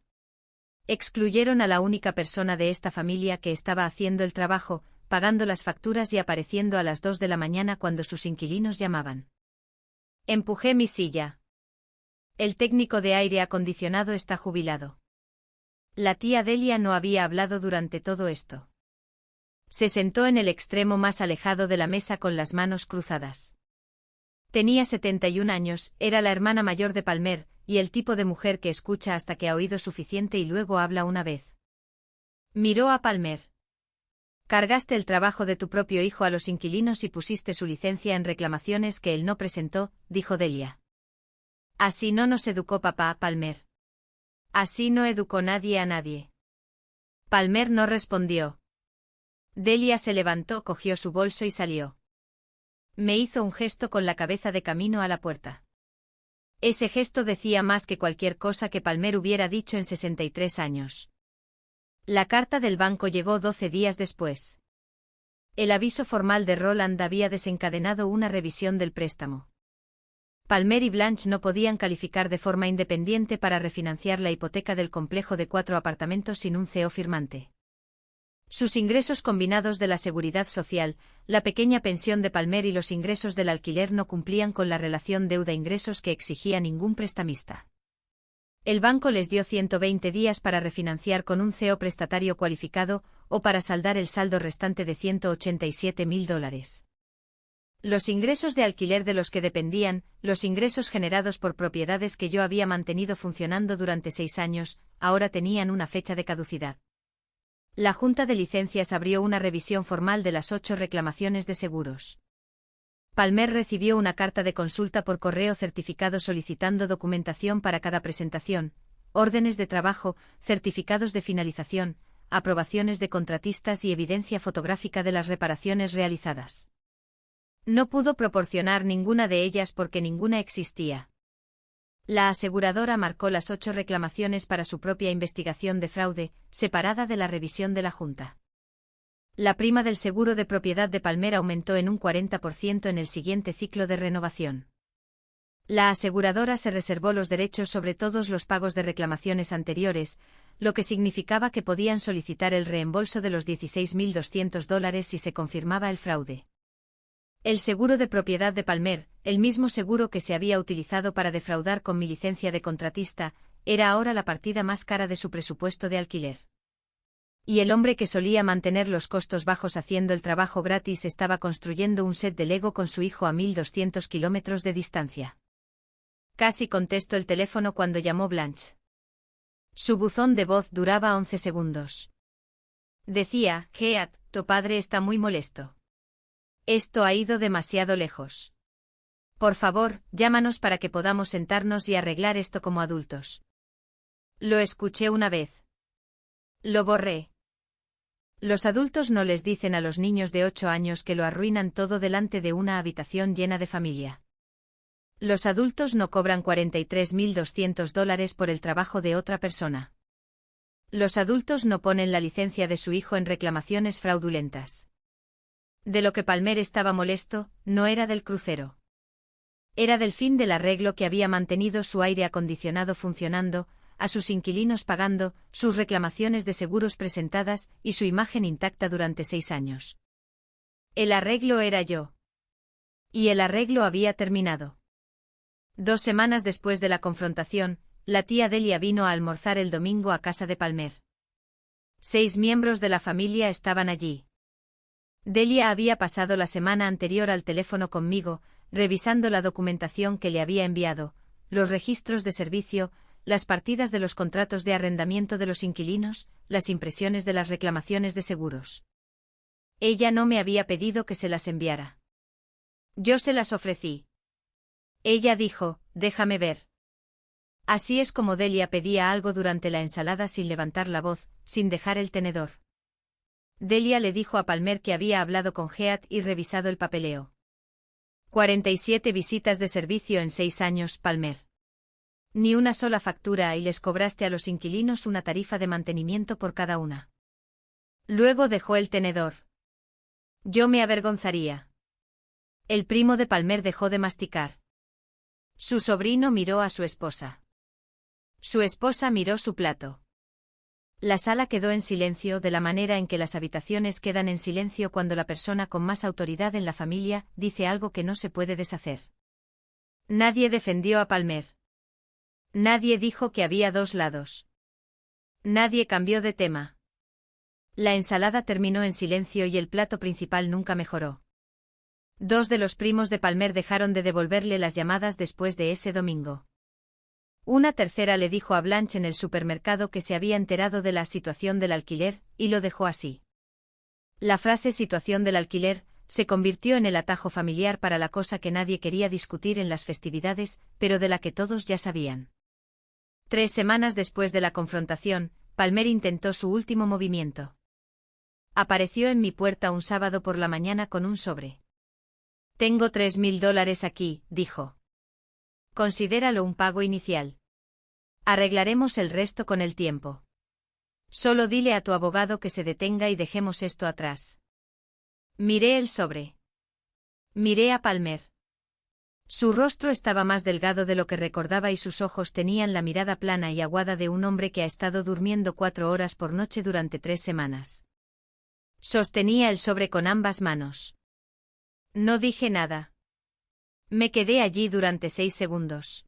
Excluyeron a la única persona de esta familia que estaba haciendo el trabajo, pagando las facturas y apareciendo a las 2 de la mañana cuando sus inquilinos llamaban. Empujé mi silla. El técnico de aire acondicionado está jubilado. La tía Delia no había hablado durante todo esto. Se sentó en el extremo más alejado de la mesa con las manos cruzadas. Tenía 71 años, era la hermana mayor de Palmer, y el tipo de mujer que escucha hasta que ha oído suficiente y luego habla una vez. Miró a Palmer. Cargaste el trabajo de tu propio hijo a los inquilinos y pusiste su licencia en reclamaciones que él no presentó, dijo Delia. Así no nos educó papá, Palmer. Así no educó nadie a nadie. Palmer no respondió. Delia se levantó, cogió su bolso y salió. Me hizo un gesto con la cabeza de camino a la puerta. Ese gesto decía más que cualquier cosa que Palmer hubiera dicho en 63 años. La carta del banco llegó 12 días después. El aviso formal de Roland había desencadenado una revisión del préstamo. Palmer y Blanche no podían calificar de forma independiente para refinanciar la hipoteca del complejo de 4 apartamentos sin un CEO firmante. Sus ingresos combinados de la seguridad social, la pequeña pensión de Palmer y los ingresos del alquiler no cumplían con la relación deuda-ingresos que exigía ningún prestamista. El banco les dio 120 días para refinanciar con un CEO prestatario cualificado o para saldar el saldo restante de $187.000. Los ingresos de alquiler de los que dependían, los ingresos generados por propiedades que yo había mantenido funcionando durante 6 años, ahora tenían una fecha de caducidad. La Junta de Licencias abrió una revisión formal de las 8 reclamaciones de seguros. Palmer recibió una carta de consulta por correo certificado solicitando documentación para cada presentación, órdenes de trabajo, certificados de finalización, aprobaciones de contratistas y evidencia fotográfica de las reparaciones realizadas. No pudo proporcionar ninguna de ellas porque ninguna existía. La aseguradora marcó las 8 reclamaciones para su propia investigación de fraude, separada de la revisión de la Junta. La prima del seguro de propiedad de Palmer aumentó en un 40% en el siguiente ciclo de renovación. La aseguradora se reservó los derechos sobre todos los pagos de reclamaciones anteriores, lo que significaba que podían solicitar el reembolso de los $16.200 si se confirmaba el fraude. El seguro de propiedad de Palmer, el mismo seguro que se había utilizado para defraudar con mi licencia de contratista, era ahora la partida más cara de su presupuesto de alquiler. Y el hombre que solía mantener los costos bajos haciendo el trabajo gratis estaba construyendo un set de Lego con su hijo a 1.200 kilómetros de distancia. Casi contestó el teléfono cuando llamó Blanche. Su buzón de voz duraba 11 segundos. Decía, Heath, tu padre está muy molesto. Esto ha ido demasiado lejos. Por favor, llámanos para que podamos sentarnos y arreglar esto como adultos. Lo escuché una vez. Lo borré. Los adultos no les dicen a los niños de 8 años que lo arruinan todo delante de una habitación llena de familia. Los adultos no cobran $43.200 por el trabajo de otra persona. Los adultos no ponen la licencia de su hijo en reclamaciones fraudulentas. De lo que Palmer estaba molesto, no era del crucero. Era del fin del arreglo que había mantenido su aire acondicionado funcionando, a sus inquilinos pagando, sus reclamaciones de seguros presentadas y su imagen intacta durante 6 años. El arreglo era yo. Y el arreglo había terminado. 2 semanas después de la confrontación, la tía Delia vino a almorzar el domingo a casa de Palmer. 6 miembros de la familia estaban allí. Delia había pasado la semana anterior al teléfono conmigo, revisando la documentación que le había enviado, los registros de servicio, las partidas de los contratos de arrendamiento de los inquilinos, las impresiones de las reclamaciones de seguros. Ella no me había pedido que se las enviara. Yo se las ofrecí. Ella dijo, déjame ver. Así es como Delia pedía algo durante la ensalada sin levantar la voz, sin dejar el tenedor. Delia le dijo a Palmer que había hablado con Heath y revisado el papeleo. 47 visitas de servicio en 6 años, Palmer. Ni una sola factura y les cobraste a los inquilinos una tarifa de mantenimiento por cada una. Luego dejó el tenedor. Yo me avergonzaría. El primo de Palmer dejó de masticar. Su sobrino miró a su esposa. Su esposa miró su plato. La sala quedó en silencio de la manera en que las habitaciones quedan en silencio cuando la persona con más autoridad en la familia dice algo que no se puede deshacer. Nadie defendió a Palmer. Nadie dijo que había 2 lados. Nadie cambió de tema. La ensalada terminó en silencio y el plato principal nunca mejoró. Dos de los primos de Palmer dejaron de devolverle las llamadas después de ese domingo. Una tercera le dijo a Blanche en el supermercado que se había enterado de la situación del alquiler, y lo dejó así. La frase situación del alquiler se convirtió en el atajo familiar para la cosa que nadie quería discutir en las festividades, pero de la que todos ya sabían. 3 semanas después de la confrontación, Palmer intentó su último movimiento. Apareció en mi puerta un sábado por la mañana con un sobre. «Tengo $3,000 aquí», dijo. «Considéralo un pago inicial. Arreglaremos el resto con el tiempo. Solo dile a tu abogado que se detenga y dejemos esto atrás». Miré el sobre. Miré a Palmer. Su rostro estaba más delgado de lo que recordaba y sus ojos tenían la mirada plana y aguada de un hombre que ha estado durmiendo 4 horas por noche durante 3 semanas. Sostenía el sobre con ambas manos. No dije nada. Me quedé allí durante 6 segundos.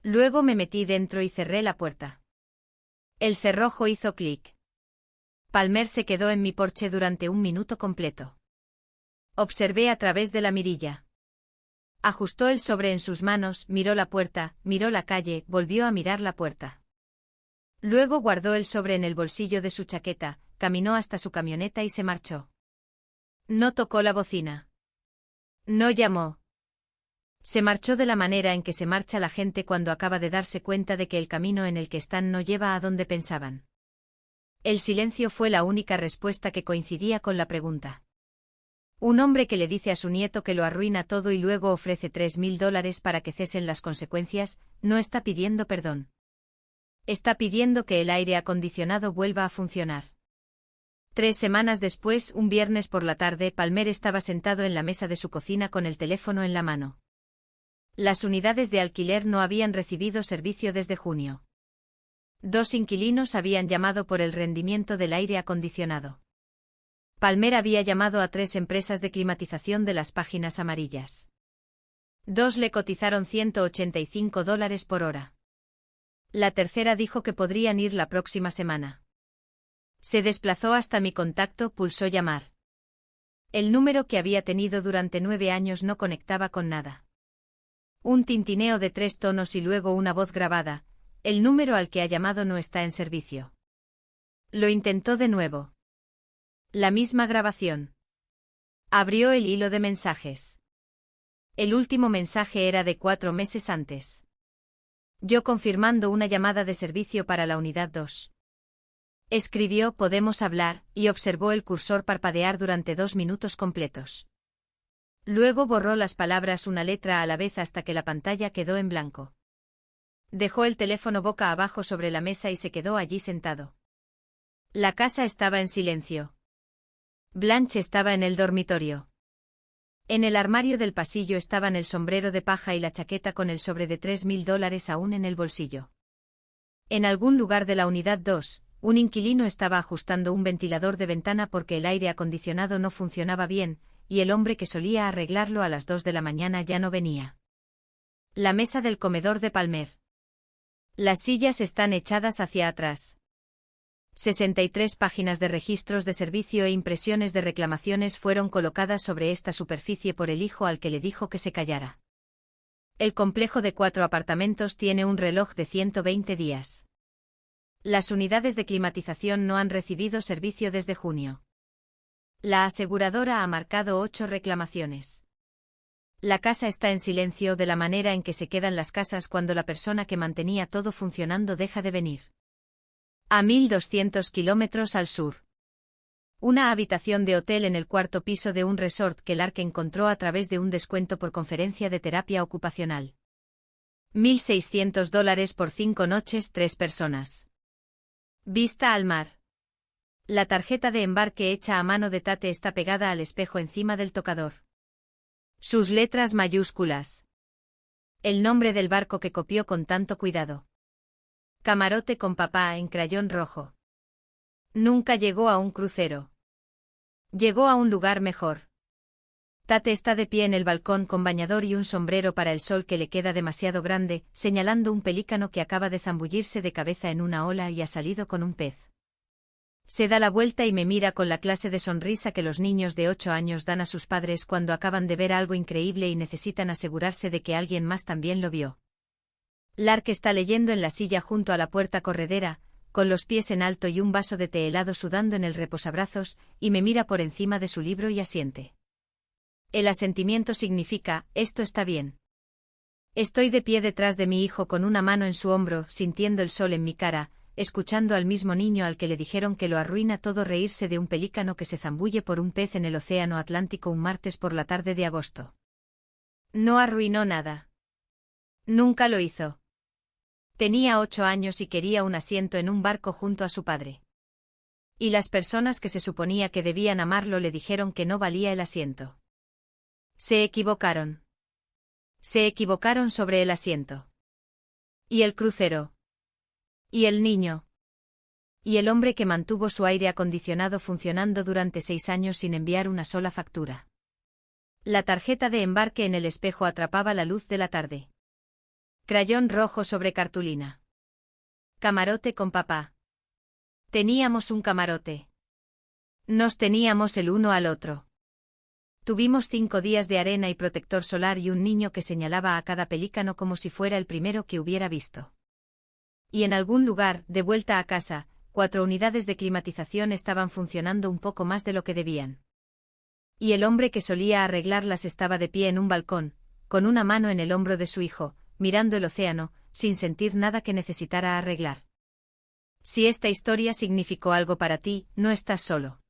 Luego me metí dentro y cerré la puerta. El cerrojo hizo clic. Palmer se quedó en mi porche durante 1 minuto completo. Observé a través de la mirilla. Ajustó el sobre en sus manos, miró la puerta, miró la calle, volvió a mirar la puerta. Luego guardó el sobre en el bolsillo de su chaqueta, caminó hasta su camioneta y se marchó. No tocó la bocina. No llamó. Se marchó de la manera en que se marcha la gente cuando acaba de darse cuenta de que el camino en el que están no lleva a donde pensaban. El silencio fue la única respuesta que coincidía con la pregunta. Un hombre que le dice a su nieto que lo arruina todo y luego ofrece $3,000 para que cesen las consecuencias, no está pidiendo perdón. Está pidiendo que el aire acondicionado vuelva a funcionar. 3 semanas después, un viernes por la tarde, Palmer estaba sentado en la mesa de su cocina con el teléfono en la mano. Las unidades de alquiler no habían recibido servicio desde junio. 2 inquilinos habían llamado por el rendimiento del aire acondicionado. Palmer había llamado a 3 empresas de climatización de las páginas amarillas. 2 le cotizaron $185 por hora. La tercera dijo que podrían ir la próxima semana. Se desplazó hasta mi contacto, pulsó llamar. El número que había tenido durante 9 años no conectaba con nada. Un tintineo de 3 tonos y luego una voz grabada. El número al que ha llamado no está en servicio. Lo intentó de nuevo. La misma grabación. Abrió el hilo de mensajes. El último mensaje era de 4 meses antes. Yo confirmando una llamada de servicio para la unidad 2. Escribió «Podemos hablar» y observó el cursor parpadear durante 2 minutos completos. Luego borró las palabras una letra a la vez hasta que la pantalla quedó en blanco. Dejó el teléfono boca abajo sobre la mesa y se quedó allí sentado. La casa estaba en silencio. Blanche estaba en el dormitorio. En el armario del pasillo estaban el sombrero de paja y la chaqueta con el sobre de $3,000 aún en el bolsillo. En algún lugar de la unidad 2, un inquilino estaba ajustando un ventilador de ventana porque el aire acondicionado no funcionaba bien, y el hombre que solía arreglarlo a las 2 de la mañana ya no venía. La mesa del comedor de Palmer. Las sillas están echadas hacia atrás. 63 páginas de registros de servicio e impresiones de reclamaciones fueron colocadas sobre esta superficie por el hijo al que le dijo que se callara. El complejo de 4 apartamentos tiene un reloj de 120 días. Las unidades de climatización no han recibido servicio desde junio. La aseguradora ha marcado 8 reclamaciones. La casa está en silencio de la manera en que se quedan las casas cuando la persona que mantenía todo funcionando deja de venir. A 1.200 kilómetros al sur. Una habitación de hotel en el 4º piso de un resort que Lark encontró a través de un descuento por conferencia de terapia ocupacional. $1.600 por 5 noches, 3 personas. Vista al mar. La tarjeta de embarque hecha a mano de Tate está pegada al espejo encima del tocador. Sus letras mayúsculas. El nombre del barco que copió con tanto cuidado. Camarote con papá en crayón rojo. Nunca llegó a un crucero. Llegó a un lugar mejor. Tate está de pie en el balcón con bañador y un sombrero para el sol que le queda demasiado grande, señalando un pelícano que acaba de zambullirse de cabeza en una ola y ha salido con un pez. Se da la vuelta y me mira con la clase de sonrisa que los niños de 8 años dan a sus padres cuando acaban de ver algo increíble y necesitan asegurarse de que alguien más también lo vio. Lark está leyendo en la silla junto a la puerta corredera, con los pies en alto y un vaso de té helado sudando en el reposabrazos, y me mira por encima de su libro y asiente. El asentimiento significa, esto está bien. Estoy de pie detrás de mi hijo con una mano en su hombro, sintiendo el sol en mi cara, escuchando al mismo niño al que le dijeron que lo arruina todo reírse de un pelícano que se zambulle por un pez en el océano Atlántico un martes por la tarde de agosto. No arruinó nada. Nunca lo hizo. Tenía 8 años y quería un asiento en un barco junto a su padre. Y las personas que se suponía que debían amarlo le dijeron que no valía el asiento. Se equivocaron. Se equivocaron sobre el asiento. ¿Y el crucero? ¿Y el niño? ¿Y el hombre que mantuvo su aire acondicionado funcionando durante 6 años sin enviar una sola factura? La tarjeta de embarque en el espejo atrapaba la luz de la tarde. Crayón rojo sobre cartulina. Camarote con papá. Teníamos un camarote. Nos teníamos el uno al otro. Tuvimos 5 días de arena y protector solar y un niño que señalaba a cada pelícano como si fuera el primero que hubiera visto. Y en algún lugar, de vuelta a casa, 4 unidades de climatización estaban funcionando un poco más de lo que debían. Y el hombre que solía arreglarlas estaba de pie en un balcón, con una mano en el hombro de su hijo, mirando el océano, sin sentir nada que necesitara arreglar. Si esta historia significó algo para ti, no estás solo.